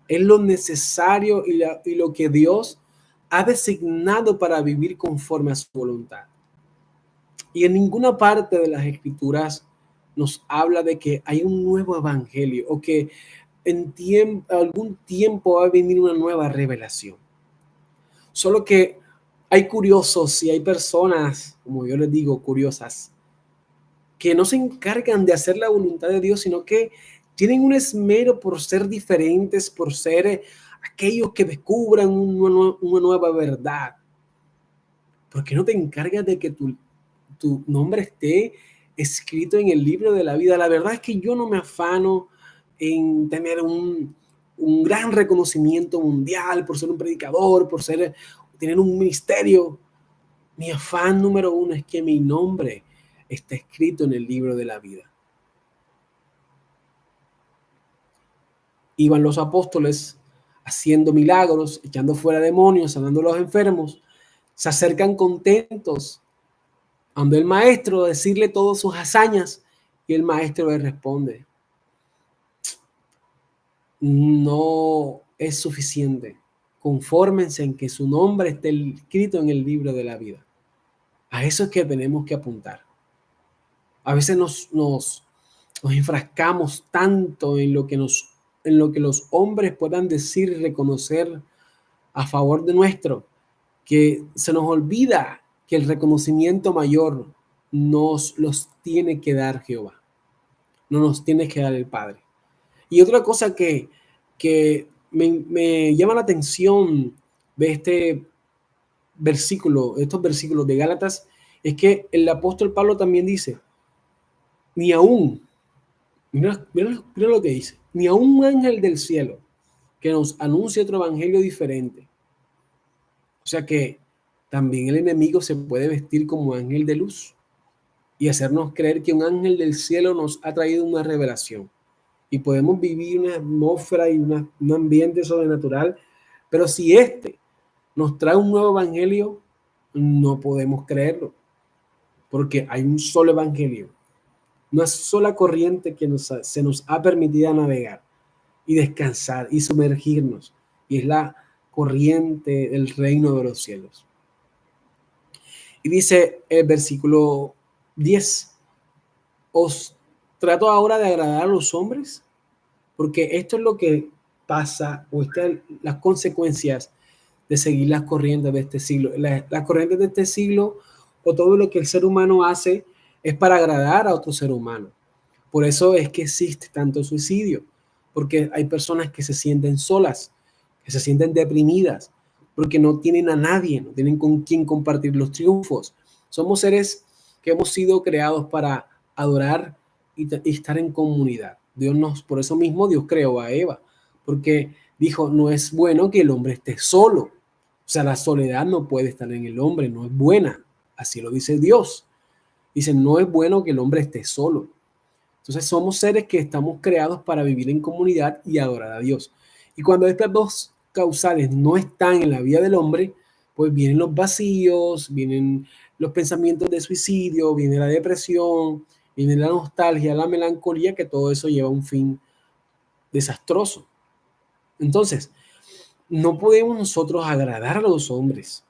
es lo necesario y lo que Dios ha designado para vivir conforme a su voluntad. Y en ninguna parte de las escrituras nos habla de que hay un nuevo evangelio o que en algún tiempo va a venir una nueva revelación. Solo que hay curiosos y hay personas, como yo les digo, curiosas, que no se encargan de hacer la voluntad de Dios, sino que tienen un esmero por ser diferentes, por ser aquellos que descubran una nueva verdad. ¿Por qué no te encargas de que tu nombre esté escrito en el libro de la vida? La verdad es que yo no me afano en tener un gran reconocimiento mundial por ser un predicador, tener un ministerio. Mi afán número uno es que mi nombre esté escrito en el libro de la vida. Iban los apóstoles haciendo milagros, echando fuera demonios, sanando a los enfermos, Se acercan contentos ando el maestro a decirle todas sus hazañas y el maestro le responde, no es suficiente. Confórmense en que su nombre esté escrito en el libro de la vida. A eso es que tenemos que apuntar. A veces nos enfrascamos tanto en lo que los hombres puedan decir y reconocer a favor de nuestro, que se nos olvida que el reconocimiento mayor nos los tiene que dar Jehová, no nos tiene que dar el Padre. Y otra cosa que me llama la atención de estos versículos de Gálatas, es que el apóstol Pablo también dice, ni aún, mira lo que dice, ni aún un ángel del cielo que nos anuncie otro evangelio diferente. O sea que también el enemigo se puede vestir como ángel de luz y hacernos creer que un ángel del cielo nos ha traído una revelación. Y podemos vivir una atmósfera y un ambiente sobrenatural, pero si nos trae un nuevo evangelio, no podemos creerlo, porque hay un solo evangelio, una sola corriente que se nos ha permitido navegar y descansar y sumergirnos, y es la corriente del reino de los cielos. Y dice el versículo 10, os trato ahora de agradar a los hombres, porque esto es lo que pasa, o estas las consecuencias de seguir las corrientes de este siglo. Las corrientes de este siglo, o todo lo que el ser humano hace, es para agradar a otro ser humano. Por eso es que existe tanto suicidio, porque hay personas que se sienten solas, que se sienten deprimidas, porque no tienen a nadie, no tienen con quién compartir los triunfos. Somos seres que hemos sido creados para adorar y estar en comunidad. Por eso mismo Dios creó a Eva, porque dijo, no es bueno que el hombre esté solo. O sea, la soledad no puede estar en el hombre, no es buena. Así lo dice Dios. Dice, no es bueno que el hombre esté solo. Entonces somos seres que estamos creados para vivir en comunidad y adorar a Dios. Y cuando estas dos causales no están en la vida del hombre, pues vienen los vacíos, vienen los pensamientos de suicidio, viene la depresión, viene la nostalgia, la melancolía, que todo eso lleva a un fin desastroso. Entonces, no podemos nosotros agradar a los hombres,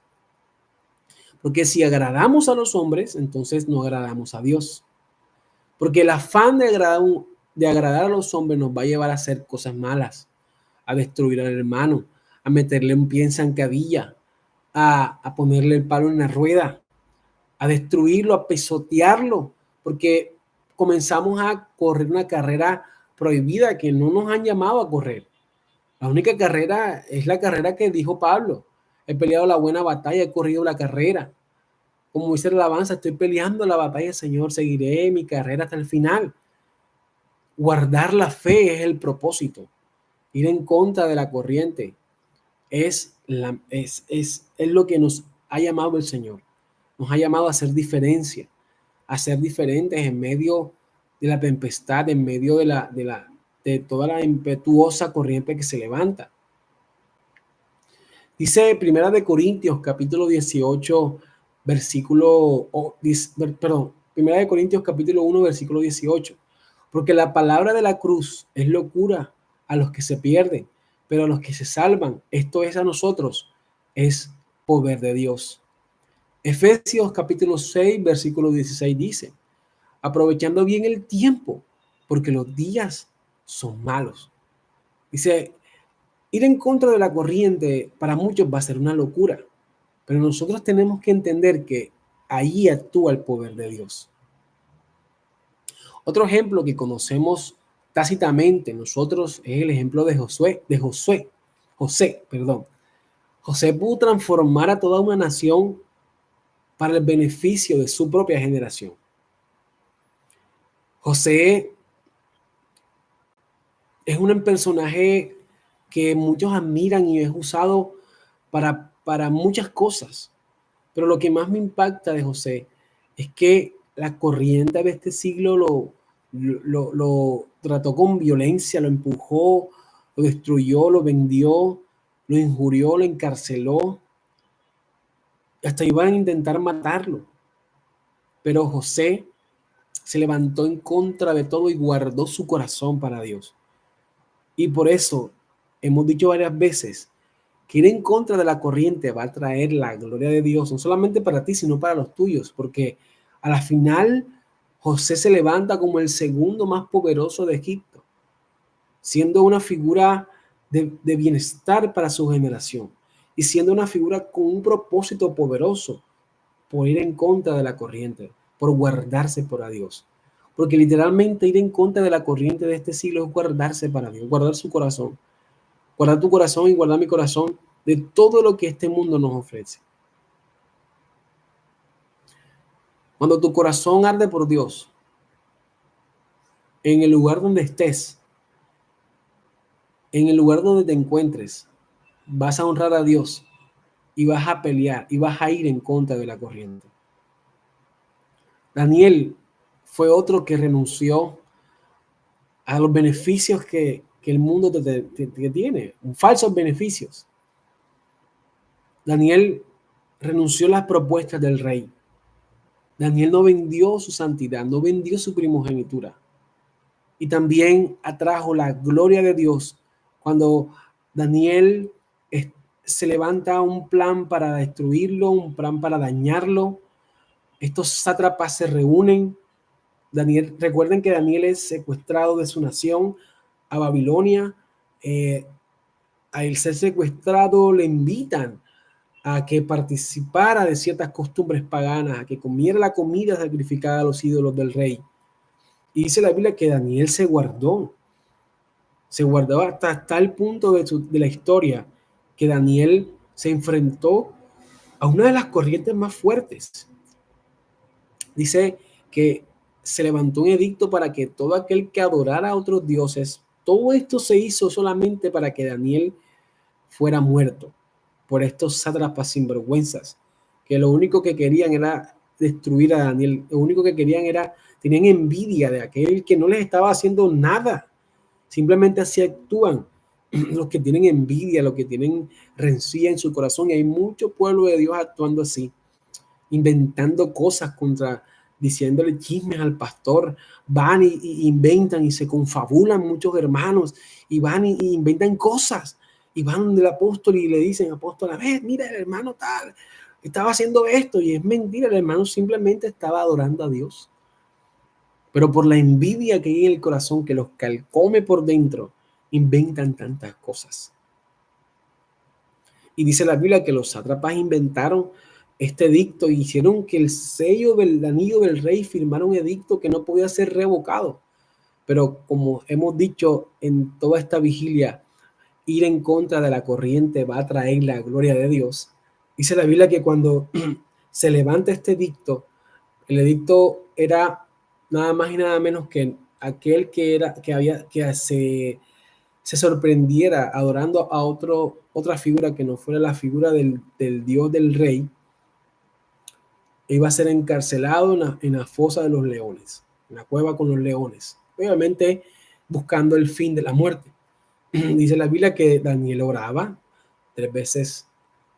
porque si agradamos a los hombres, entonces no agradamos a Dios. Porque el afán de agradar a los hombres nos va a llevar a hacer cosas malas, a destruir al hermano, a meterle un pie en zancadilla, a ponerle el palo en la rueda, a destruirlo, a pisotearlo, porque comenzamos a correr una carrera prohibida que no nos han llamado a correr. La única carrera es la carrera que dijo Pablo. He peleado la buena batalla, he corrido la carrera. Como dice la alabanza, estoy peleando la batalla, Señor, seguiré mi carrera hasta el final. Guardar la fe es el propósito. Ir en contra de la corriente es lo que nos ha llamado el Señor. Nos ha llamado a hacer diferencia, a ser diferentes en medio de la tempestad, en medio de toda la impetuosa corriente que se levanta. Dice Primera de Corintios, capítulo 18, Primera de Corintios, capítulo 1, versículo 18. Porque la palabra de la cruz es locura a los que se pierden, pero a los que se salvan, esto es a nosotros, es poder de Dios. Efesios capítulo 6, versículo 16 dice, aprovechando bien el tiempo, porque los días son malos. Dice, ir en contra de la corriente para muchos va a ser una locura, pero nosotros tenemos que entender que ahí actúa el poder de Dios. Otro ejemplo que conocemos tácitamente nosotros es el ejemplo de José. José pudo transformar a toda una nación para el beneficio de su propia generación. José es un personaje que muchos admiran y es usado para muchas cosas. Pero lo que más me impacta de José es que la corriente de este siglo lo trató con violencia, lo empujó, lo destruyó, lo vendió, lo injurió, lo encarceló. Hasta iban a intentar matarlo. Pero José se levantó en contra de todo y guardó su corazón para Dios. Y por eso hemos dicho varias veces que ir en contra de la corriente va a traer la gloria de Dios, no solamente para ti, sino para los tuyos, porque a la final José se levanta como el segundo más poderoso de Egipto, siendo una figura de bienestar para su generación y siendo una figura con un propósito poderoso por ir en contra de la corriente, por guardarse para Dios. Porque literalmente ir en contra de la corriente de este siglo es guardarse para Dios, guardar su corazón, guardar tu corazón y guardar mi corazón de todo lo que este mundo nos ofrece. Cuando tu corazón arde por Dios, en el lugar donde estés, en el lugar donde te encuentres, vas a honrar a Dios y vas a pelear y vas a ir en contra de la corriente. Daniel fue otro que renunció a los beneficios que el mundo te tiene, falsos beneficios. Daniel renunció a las propuestas del rey. Daniel no vendió su santidad, no vendió su primogenitura. Y también atrajo la gloria de Dios cuando Daniel se levanta un plan para destruirlo, un plan para dañarlo. Estos sátrapas se reúnen. Recuerden que Daniel es secuestrado de su nación a Babilonia. Al ser secuestrado le invitan a que participara de ciertas costumbres paganas, a que comiera la comida sacrificada a los ídolos del rey. Y dice la Biblia que Daniel se guardó hasta el punto de la historia que Daniel se enfrentó a una de las corrientes más fuertes. Dice que se levantó un edicto para que todo aquel que adorara a otros dioses, todo esto se hizo solamente para que Daniel fuera muerto por estos sátrapas sinvergüenzas, que lo único que querían era destruir a Daniel, lo único que querían era, tenían envidia de aquel que no les estaba haciendo nada. Simplemente así actúan los que tienen envidia, los que tienen rencilla en su corazón. Y hay mucho pueblo de Dios actuando así, inventando cosas diciéndole chismes al pastor. Van y inventan y se confabulan muchos hermanos y van y inventan cosas. Y van del apóstol y le dicen, apóstol, a ver, mira, el hermano tal, estaba haciendo esto. Y es mentira, el hermano simplemente estaba adorando a Dios. Pero por la envidia que hay en el corazón, que los calcome por dentro, inventan tantas cosas. Y dice la Biblia que los sátrapas inventaron este edicto y hicieron que el sello del anillo del rey firmara un edicto que no podía ser revocado. Pero como hemos dicho en toda esta vigilia, ir en contra de la corriente va a traer la gloria de Dios. Dice la Biblia que cuando se levanta este edicto, el edicto era nada más y nada menos que aquel que se sorprendiera adorando a otra figura que no fuera la figura del Dios del rey, iba a ser encarcelado en la fosa de los leones, en la cueva con los leones, obviamente buscando el fin de la muerte. Dice la Biblia que Daniel oraba 3 veces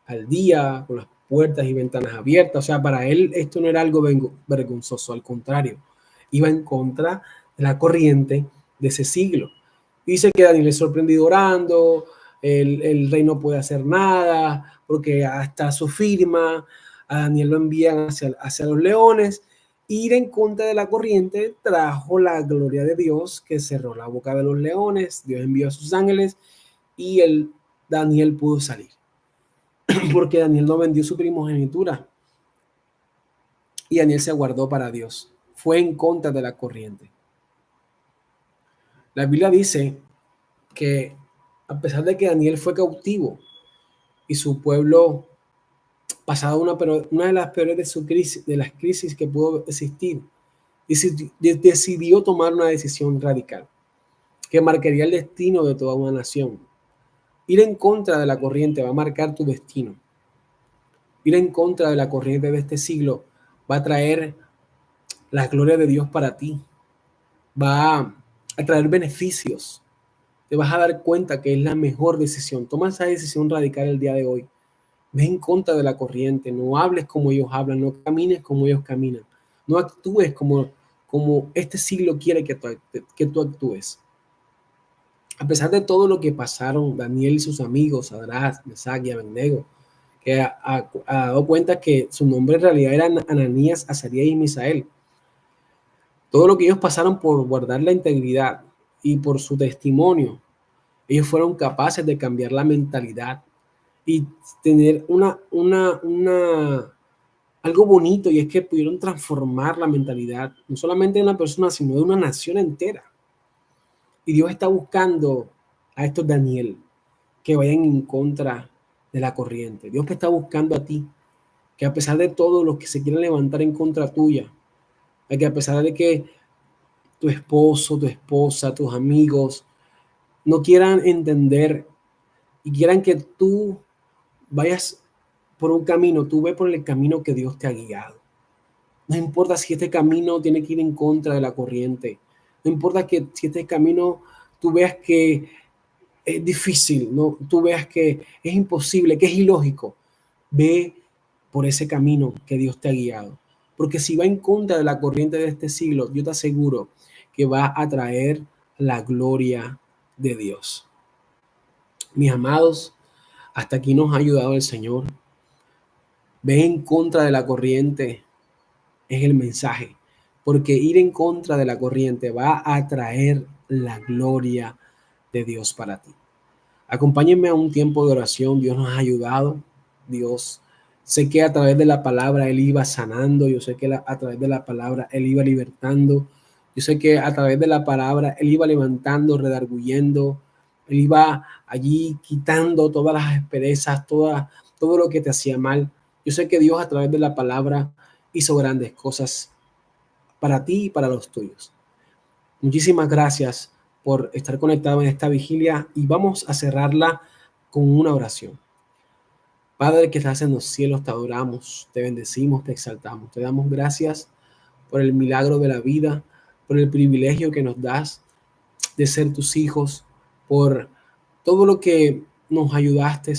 al día, con las puertas y ventanas abiertas. O sea, para él esto no era algo vergonzoso, al contrario, iba en contra de la corriente de ese siglo. Dice que Daniel es sorprendido orando, el rey no puede hacer nada, porque hasta su firma, a Daniel lo envían hacia los leones. Ir en contra de la corriente trajo la gloria de Dios, que cerró la boca de los leones. Dios envió a sus ángeles y Daniel pudo salir. Porque Daniel no vendió su primogenitura y Daniel se guardó para Dios. Fue en contra de la corriente. La Biblia dice que a pesar de que Daniel fue cautivo y su pueblo pasaba una de las peores de las crisis que pudo existir, decidió tomar una decisión radical que marcaría el destino de toda una nación. Ir en contra de la corriente va a marcar tu destino. Ir en contra de la corriente de este siglo va a traer la gloria de Dios para ti. Va a traer beneficios. Te vas a dar cuenta que es la mejor decisión. Toma esa decisión radical el día de hoy. Ve en contra de la corriente, no hables como ellos hablan, no camines como ellos caminan, no actúes como este siglo quiere que tú actúes. A pesar de todo lo que pasaron Daniel y sus amigos, Sadrach, Mesach y Abednego, que ha dado cuenta que su nombre en realidad era Ananías, Azarías y Misael. Todo lo que ellos pasaron por guardar la integridad y por su testimonio, ellos fueron capaces de cambiar la mentalidad y tener algo bonito, y es que pudieron transformar la mentalidad, no solamente de una persona, sino de una nación entera. Y Dios está buscando a estos Daniel que vayan en contra de la corriente. Dios te está buscando a ti, que a pesar de todo los que se quieran levantar en contra tuya, que a pesar de que tu esposo, tu esposa, tus amigos no quieran entender y quieran que tú vayas por un camino, tú ve por el camino que Dios te ha guiado. No importa si este camino tiene que ir en contra de la corriente. No importa que si este camino tú veas que es difícil, ¿no? Tú veas que es imposible, que es ilógico. Ve por ese camino que Dios te ha guiado. Porque si va en contra de la corriente de este siglo, yo te aseguro que va a traer la gloria de Dios. Mis amados, hasta aquí nos ha ayudado el Señor. Ve en contra de la corriente es el mensaje, porque ir en contra de la corriente va a traer la gloria de Dios para ti. Acompáñenme a un tiempo de oración. Dios nos ha ayudado. Dios, sé que a través de la palabra Él iba sanando. Yo sé que a través de la palabra Él iba libertando. Yo sé que a través de la palabra Él iba levantando, redarguyendo. Él iba allí quitando todas las asperezas, todo lo que te hacía mal. Yo sé que Dios a través de la palabra hizo grandes cosas para ti y para los tuyos. Muchísimas gracias por estar conectado en esta vigilia y vamos a cerrarla con una oración. Padre que estás en los cielos, te adoramos, te bendecimos, te exaltamos, te damos gracias por el milagro de la vida, por el privilegio que nos das de ser tus hijos, por todo lo que nos ayudaste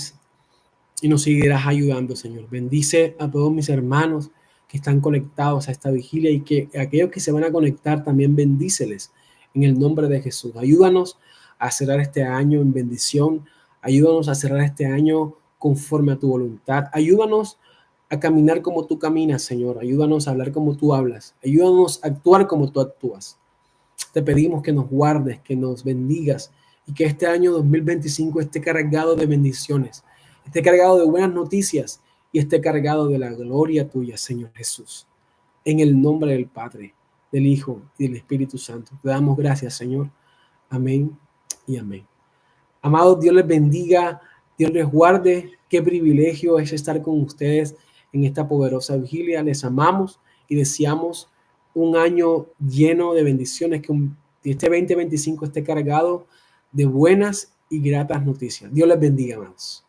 y nos seguirás ayudando, Señor. Bendice a todos mis hermanos que están conectados a esta vigilia y que aquellos que se van a conectar también bendíceles en el nombre de Jesús. Ayúdanos a cerrar este año en bendición. Ayúdanos a cerrar este año conforme a tu voluntad. Ayúdanos a caminar como tú caminas, Señor. Ayúdanos a hablar como tú hablas. Ayúdanos a actuar como tú actúas. Te pedimos que nos guardes, que nos bendigas y que este año 2025 esté cargado de bendiciones, esté cargado de buenas noticias y esté cargado de la gloria tuya, Señor Jesús. En el nombre del Padre, del Hijo y del Espíritu Santo. Te damos gracias, Señor. Amén y amén. Amados, Dios les bendiga, Dios les guarde. Qué privilegio es estar con ustedes en esta poderosa vigilia. Les amamos y deseamos un año lleno de bendiciones, que este 2025 esté cargado de buenas y gratas noticias. Dios les bendiga, amados.